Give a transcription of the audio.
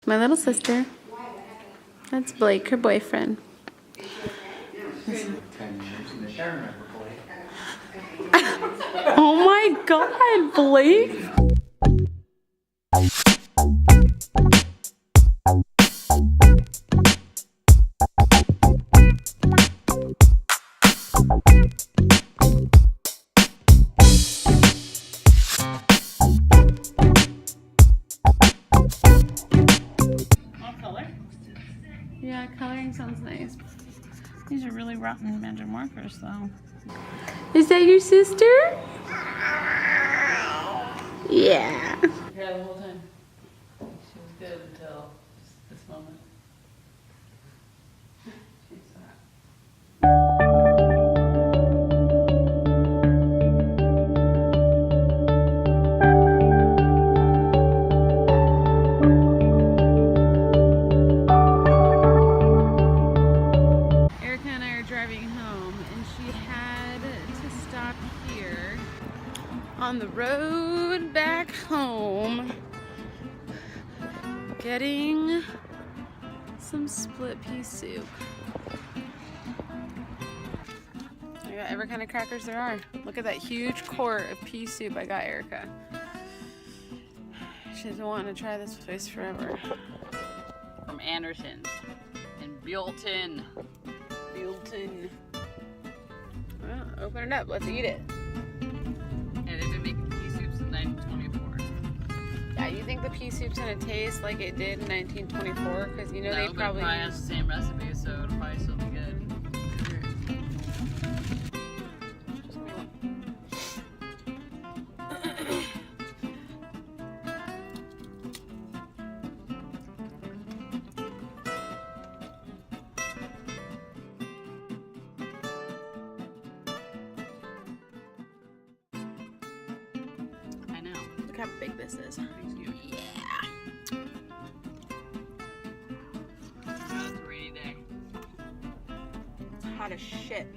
My little sister. That's Blake, her boyfriend. Oh my God, Blake! Yeah, coloring sounds nice. These are really rotten magic markers, though. Is that your sister? Yeah. Yeah, the whole time. She was good until this moment. Erica and I are driving home, and she had to stop here on the road back home, getting some split pea soup. I got every kind of crackers there are. Look at that huge quart of pea soup I got Erica. She's been wanting to try this place forever. From Anderson's in Buellton. Well, open it up. Let's eat it. And they've been making pea soup since 1924. Yeah, you think the pea soup's gonna taste like it did in 1924? Because you know No, they but probably it probably has the same recipe, so it'll probably still be good. I know. Look how big this is. Yeah. It's a rainy day. It's hot as shit.